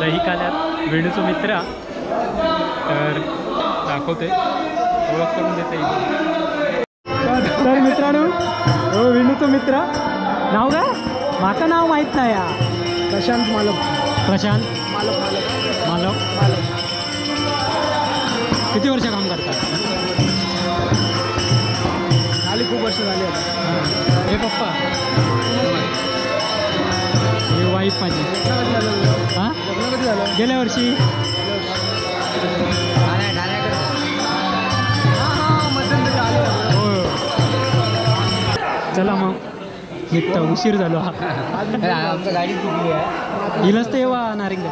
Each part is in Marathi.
सहीक आल्यात वेणूचा मित्र तर दाखवते ओळख करून देते तर मित्रांनो हो वेणूचा मित्र नाव काय माका नाव माहीत नाही या प्रशांत मालक प्रशांत मालक मालक मालक मालक किती वर्ष काम करतात खाली खूप वर्ष झाली आता हे पप्पा हे वाईफ माझी हां लग्न कधी झालं गेल्या वर्षी हो चला मग निघता उशीर झालो हा आमच्या गाडी चुकली आहे हिलच ते येवा नारिंग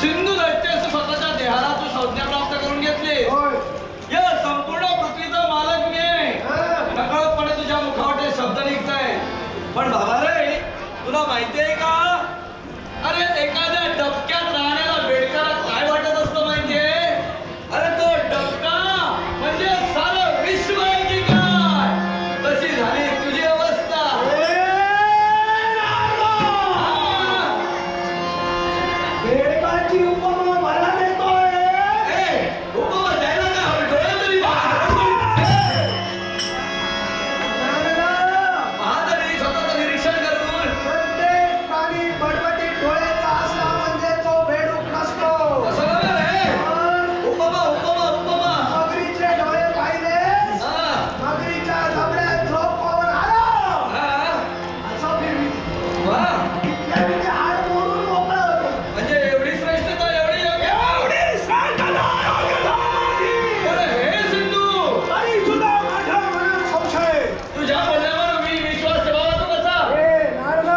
सिंधू दैत्यास स्वतःच्या देहाला तू संज्ञा प्राप्त करून घेतली. या संपूर्ण पृथ्वीचा मालक मी आहे. नकळतपणे माहितीये का? अरे एखाद्या डबक्यात राहण्याला बेडकाला काय वाटत असतं माहितीये? अरे तो डबका म्हणजे सारं विश्व आहे की काय? तशी झाली तुझी अवस्था. बेडकाची उपमा मला देतोय. उपमा द्यायला काय हवी? डोळे तरी महातरी स्वतःचं निरीक्षण करून प्रत्येक प्राणी बटबटीत डोळ्याचा असला म्हणजे तो बेडूक नसतो. असं बघा रे. उपमा उपमा उपमा. मगरीचे डोळे पाहिले, मगरीच्या जबड्यात झोप पवन आला असं फिरवी. इतक्या तिथे हाड मोडून मोकळा होतो. म्हणजे एवढी श्रेष्ठता एवढी अरे हे सिंधू, तरी सुद्धा माझ्या मनात संशय. तुझ्या बोलण्यावर मी विश्वास ठेवावा तो कसा? नारद,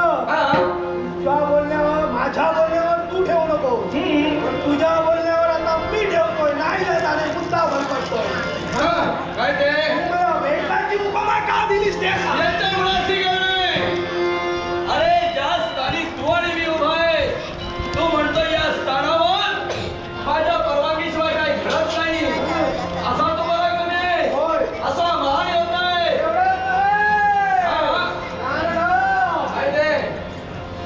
तुझ्या बोलण्यावर माझ्या बोलण्यावर तू ठेवू नको. पण तुझ्या बोलण्यावर आता मी ठेवतोय. नाही जाणे मुद्दा भरपडतोय. काय ते? मला बेडकाची उपमा का दिलीस ते सांग. याच्या मुळाशी गेले. अरे ज्या स्थानी तू आणि मी उभा आहे, तू म्हणतो या स्थानावर माझ्या परवानगीशिवाय काही घडत नाही असा तुम्हाला कोणी होय. असा महान योद्धा आहे. एवढंच नाही. नारद, काय ते?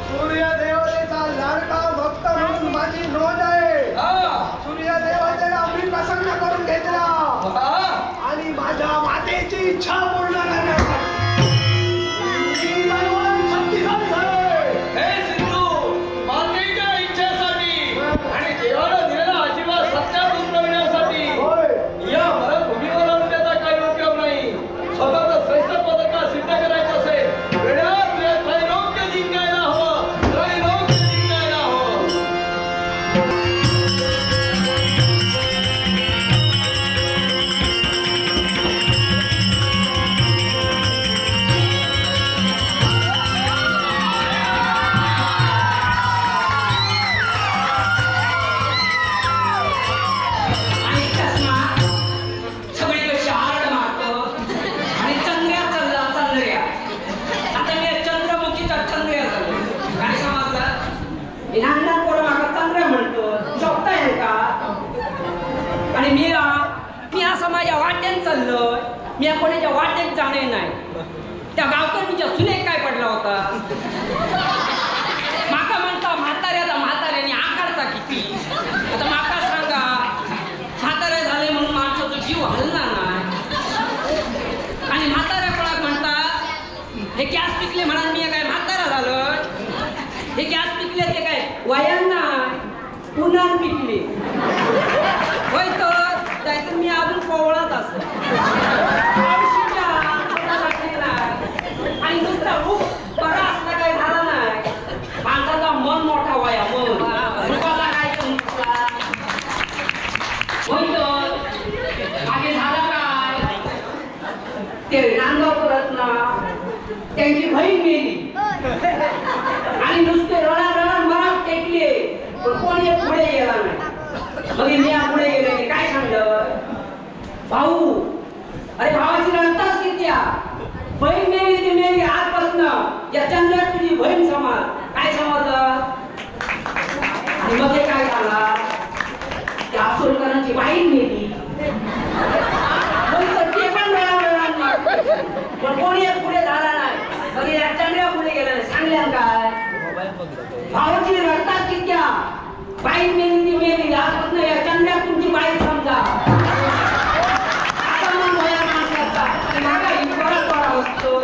सूर्यदेवतेचा लाडका भक्त म्हणून माझी नोंद आहे. सूर्यदेवतेला मी प्रसन्न करून घेतला आणि माझ्या मातेची इच्छा पूर्ण करण्यासाठी मी बलवान शक्तिशाली झालोय. हे सिंधू, मातेच्या इच्छेसाठी आणि देवाला दिलेला आशीर्वाद सत्यात उतरवण्यासाठी होय. या भरतभूमीवर आणून त्याचा काही उपयोग नाही. स्वतःचं श्रेष्ठत्व जर का सिद्ध करायचं असेल, वेळात वेळ त्रैलोक्य जिंकायला हवं. त्रैलोक्य जिंकायला हवं. आणि चष्मा सगळीकडे आरड मारतो आणि चंद्र्या चालला चंद्र्या. आता मी चंद्रमुखीचा चंद्र्या झालो. काय समजलं? मी लहान पोरं मागा चंद्र्या म्हणतो. झोपता येईल का? आणि मी असं माझ्या वाटेन चाललोय. मी कोणाच्या वाटेत जाणे नाही. त्या गावकरीच्या सुनेक काय पडला होता? माका म्हणता म्हाताऱ्याने आकारता किती. आता माका सांगा, म्हातारे झाले म्हणून माणसाचा जीव हलला नाही. आणि म्हाताऱ्या कोणाक म्हणतात हे गॅस पिकले म्हणून मी काय म्हातारा झालोय. हे गॅस पिकले ते काय वयान नाही पुन्हा पिकले. होय तर त्यातून मी अजून पोवळत असतो. आणि नुसता खूप बरा असला काही झाला नाही. माणसाचा मन मोठा वया मन रुपाला काय तुमचा होय तर मागे झाला काय ते नांदगाव करत ना त्यांची बहीण गेली आणि नुसते रडारड मरात टेकले पण कोणी पुढे गेला नाही. मग मी पुढे गेले काय सांगलं भाऊ अरे भावाची रडताच किती बहीण मेली ती मेली आजपासून या चंद्रात तुझी बहीण समाज काय समजलं. आणि मग काय झाला त्या अफसोलकरांची बाईन मेली. ते पण वेळा पण कोणी पुढे झाला नाही. मग या चंद्रा पुढे गेला नाही. सांगल्या काय भावाची रडतात कित्या बाईन मेली ती मेली आजपासून या चंद्रात तुमची बाई समजा. आता मग वया माणसाचा मागा परत बरा असतो.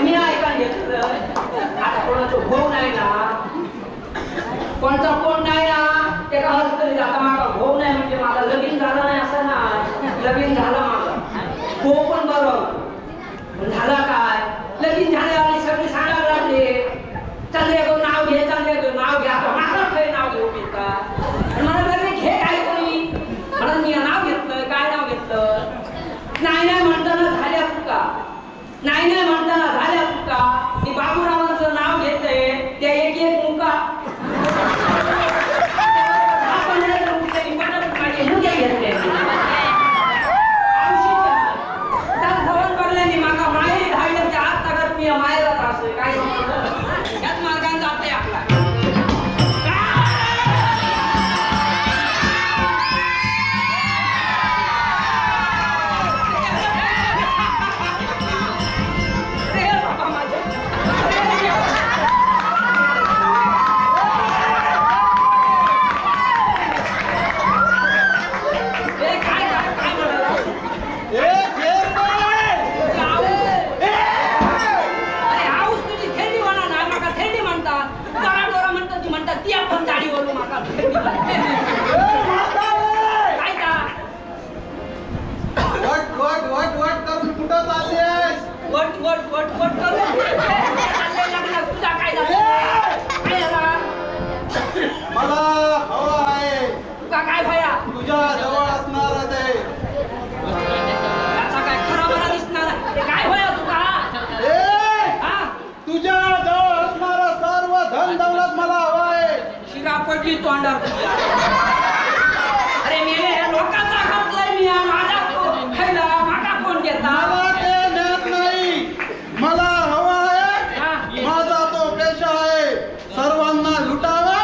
मी ऐका घेतलं आता कोणाचं भाऊ नाही ना कोणचा कोण नाही ना ते का हसतरी आता माझा भाऊ नाही म्हणजे माझा लगीन झाला नाही असं ना. लगीन झाला माझा भाऊ पण बरं झाला काय लगीन झाल्या आणि सगळी सांगायला लागले चंद्रे नाव घे चंद्रे नाव घ्या आता माझा काही नाव घेऊ का. मला लगेच घे काय कोणी म्हणून मी नाव घेतलं काय नाव घेतलं. नाही म्हणताना झाल्या चुका नाही म्हणताना झाल्या चुका. मी बाबूरावांचं नाव घेतलंय त्या एक एक मुका मायेला त्रास काय त्याच मार्गांचा वट वट वट वट करून चाललंय लग्न. तुझा काय झालं? काय झालं? मला हवा आहे तुका काय भया? तुझ्या जवळ असणार ते. त्याचा काय खरा बरा दिसणार? ते काय भया तुका? हा? तुझ्या जवळ असणार सर्व धन दौलत मला हवा आहे. शिरा पडली तोंडावर तुझ्या. अरे मेले लोकांचा घातलाय मी माझा खायला मागा कोण देता? मला ते देत नाही. मला हवा आहे. हा? माझा तो पेशा आहे सर्वांना लुटावा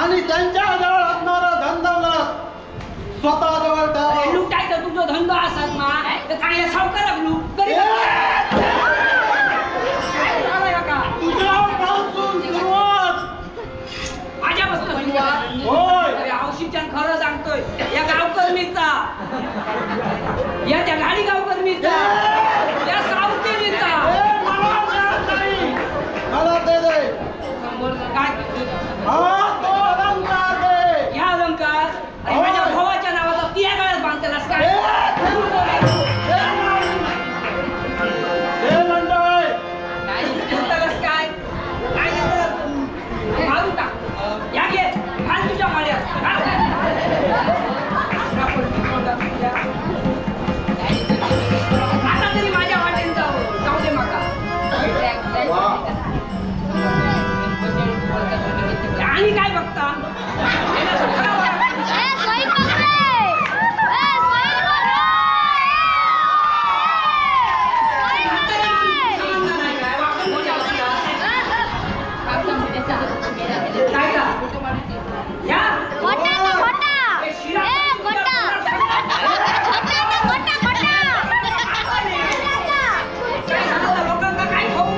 आणि त्यांच्या जवळ असणार धन दौलत स्वतः जवळ अरे ठेवा. लुटायचं तुझं धंदा असत ना तर चांगल्या सावकाराक लूट गरीब काय झालंय का? तुझ्यापासून सुरुवात. माझ्यापासून सुरुवात? होय. अरे औषधीच्या खरं सांगतोय या गावकर्मीचा, या त्या गाडी गावकर्मीचा, या सावकेरीचा. मला ते दे. काय हा तो अलंकार दे. या अलंकार? अरे माझ्या भावाच्या नावाचा तिया गळ्यात बांधतेलास काय? हे मंडळ काय देतालास काय? काय देतालास तू? घालू टाक. या घे घाल तुझ्या माळ्यात. घाल. आता तरी माझ्या वाटेने जाऊ दे माका. आणि काय बघता? काय का? या. काय सांगायला लोकांना काय खाऊ?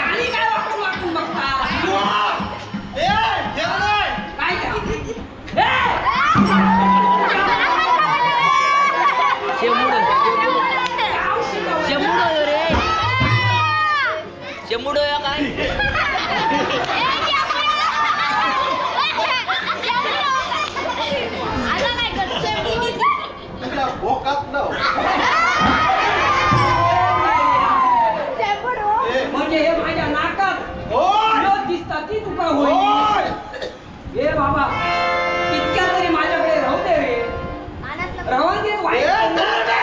आणि काय वाटून बघता? काय शेमुडो या काय तुला भोकात न म्हणजे हे माझ्या नाकात होय. दिसतात ती तुका होईल. हे बाबा इतक्या तरी माझ्याकडे राहू दे रे. राहून देत वाईट होईल तुझा.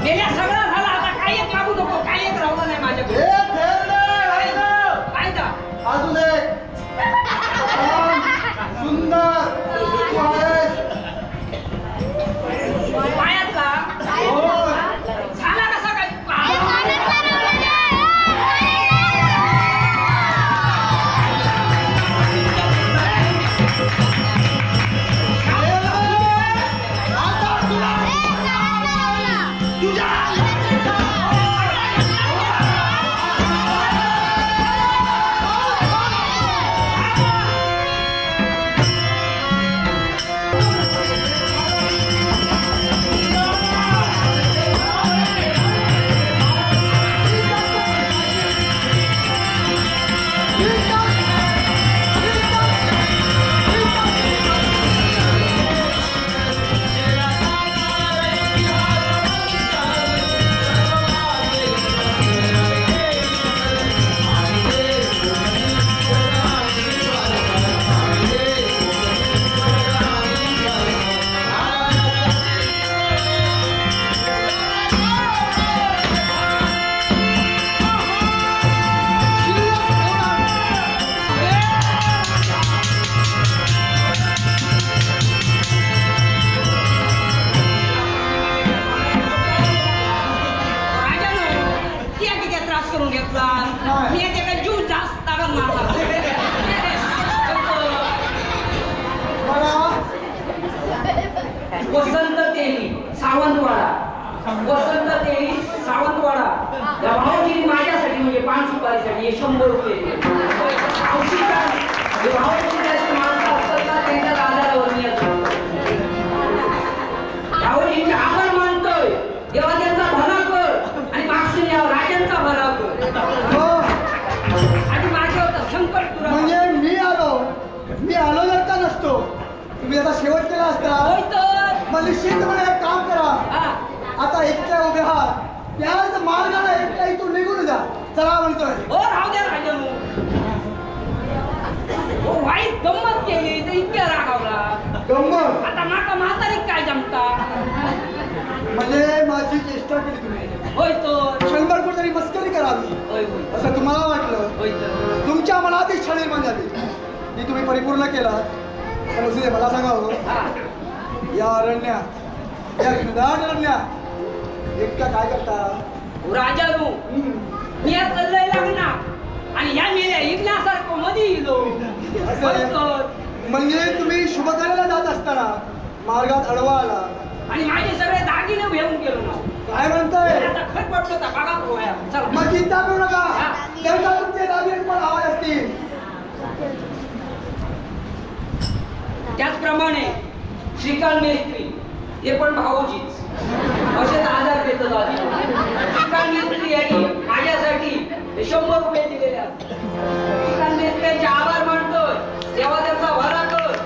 गेल्या सगळं झालं आता काही एक लागू नको. काही एक राहू नाही माझ्याकडे. काय जा अजून एक सुंदर तू आहेस. पायातला होय. झाला कसा काय तुका? करून घेतला. मी त्याला जीव जास्त ताकद मारला. वसंत तेली सावंतवाडा, वसंत तेली सावंतवाडा या भाऊजीने माझ्यासाठी म्हणजे 5 रुपयासाठी 100 रुपये भाऊजी माणसं असतात ना त्यांच्या आधारावर मी मग निश्चितपणे एक काम करा. हा. आता एकट्या उभे आहात त्याच मार्गाला एकट्या इथून निघून जा. चला म्हणतोय. हो राहू द्या राजानू. हो वाईट गंमत केली तर इतक्या रागावला. गंमत आता माका म्हातारीक काय जमता. म्हणजे माझी चेष्टा केली तुम्ही. होय तो. क्षणभर कुठेतरी मस्करी करावी होय होय असं तुम्हाला वाटलं. होय तर. तुमच्या मनात एक क्षण निर्माण झाली ती तुम्ही परिपूर्ण केला. पण असू दे, मला सांगावं हा. या अरण्यात या घनदाट अरण्यात एकट्या काय करता. राजानू मी आज चाललंय लग्नात आणि ह्या मेल्या इकण्यासारखं मध्ये येलो. होय तर. म्हणजे तुम्ही शुभकार्याला जात असताना मार्गात अडवा आला आणि माझे सगळे दागिने घेऊन गेलो ना. काय म्हणताय. आता खट पडलो होता बघा पोह्या. चला मग चिंता करू नका. जर का तुमचे दागिने पण हवे असतील. त्याचप्रमाणे श्रीकांत मेस्त्री हे पण भाऊजीच असेच आजार देत श्रीकांत मेस्त्री यांनी माझ्यासाठी 100 रुपये दिलेले आहेत. श्रीकांत मेस्त्रीचे आभार मानतोय. देवा त्यांचा भला कर.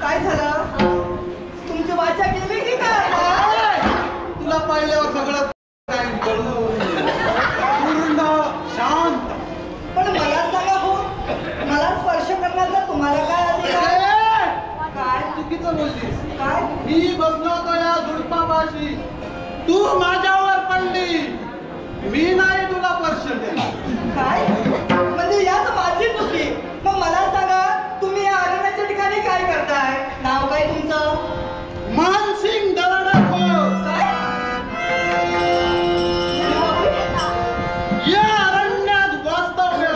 काय झालं? तुमची वाचा केली की काय? तुला पाहिल्यावर सगळं काय कळून पूर्ण शांत. पण मला सांगा हो, मला स्पर्श करण्याचा तुम्हाला काय अधिकार? काय चुकीचं बोललीस? काय? मी बसलो होतो या झुडपापाशी, तू माझ्यावर पडली, मी नाही तुला स्पर्श केला. काय? म्हणजे यात माझी चुकी. मग मला सांगा, तुम्ही या अरण्याच्या ठिकाणी काय करताय? नाव काय तुमचं? मानसिंग दरोडेखोर. काय? या अरण्यात वास्तव्य,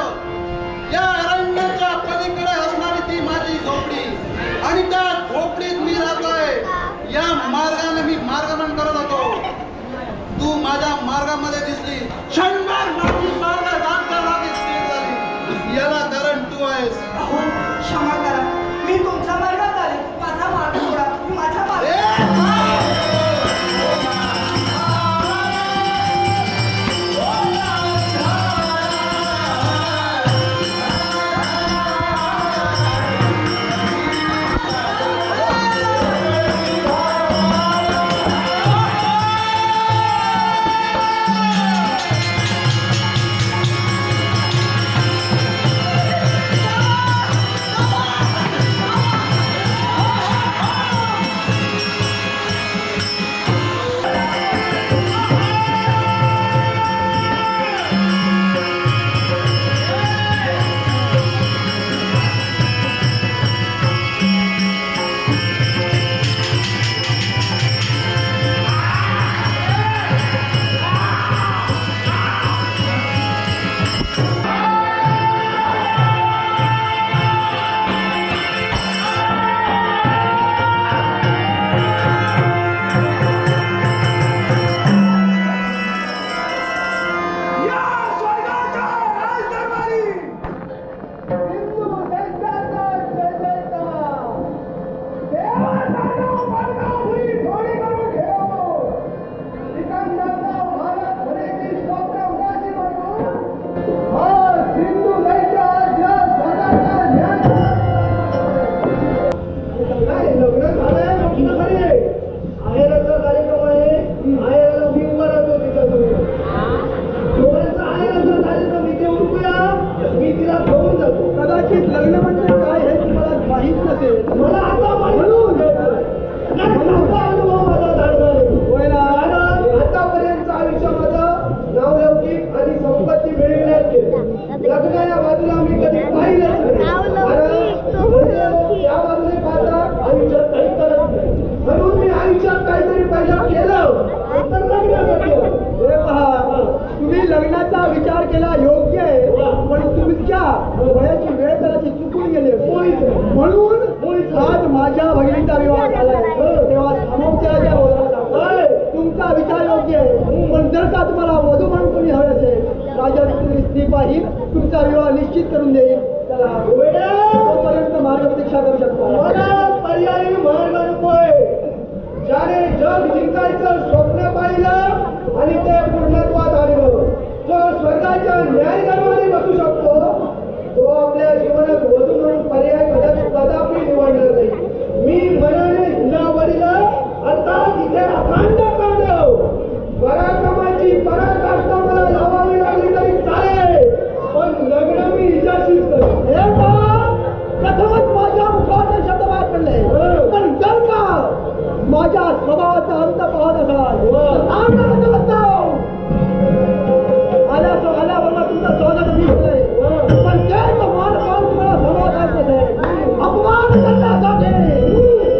या अरण्याच्या पलीकडे असणारी ती माझी झोपडी, आणि त्या झोपडीत मी राहतोय. या मार्गाने मी मार्गमन करत होतो, तू माझ्या मार्गामध्ये दिसली. क्षणभर माझी मार्ग जाणकार लागली. शक्य आहे. पण जर का तुम्हाला वधू म्हणून कोणी हवे असेल राजा तुम्ही स्त्री पाहिल तुमचा विवाह निश्चित करून देईल. त्याला तोपर्यंत मार्ग प्रतीक्षा करू शकतो. पर्यायी मार्ग नकोय. ज्याने जग जिंकायचं स्वप्न पाहिलं आणि ते पूर्णत्वात आणलं, जो स्वर्गाच्या न्यायदरबारी बसू शकतो तो आपल्या जीवनात वधू म्हणून पर्याय कदापि निवडणार नाही. मी मनाने हिंदावडीला अर्थात इथे अखंड पांडव पराक्रमाची पराकाष्ठा मला लावावी लागली तरी चालेल, पण लग्न मी हिच्याशीच करेन. हे प्रथमच माझ्या मुखाचे शब्द बाहेर पडले, पण जर का माझ्या स्वभावाचा अंत पाहत असाल आल्याबरोबर तुमचं स्वागत मी केलंय, पण तेच मान पाहून तुम्हाला समाधान नसेल. अपमान करण्यासाठी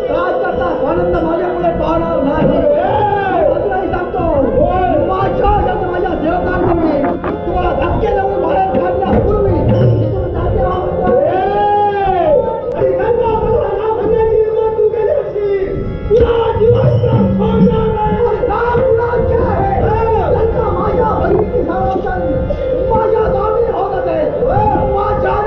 राजकर्ता स्वानंद माझ्यापुढे पाहणार नाही. अजूनही सांगतो माझ्या सेवकांपूर्वी तुम्हाला धक्के देऊन बाहेर काढण्यापूर्वी माझ्या गावी होत असेल माझ्या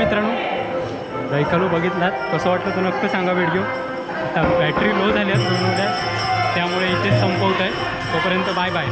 मित्रांनो दैकालू बघितलात कसं वाटलं तर नक्की सांगा व्हिडिओ. आता बॅटरी लो झाली आहे त्यामुळे इथेच संपवत आहे. तोपर्यंत बाय बाय.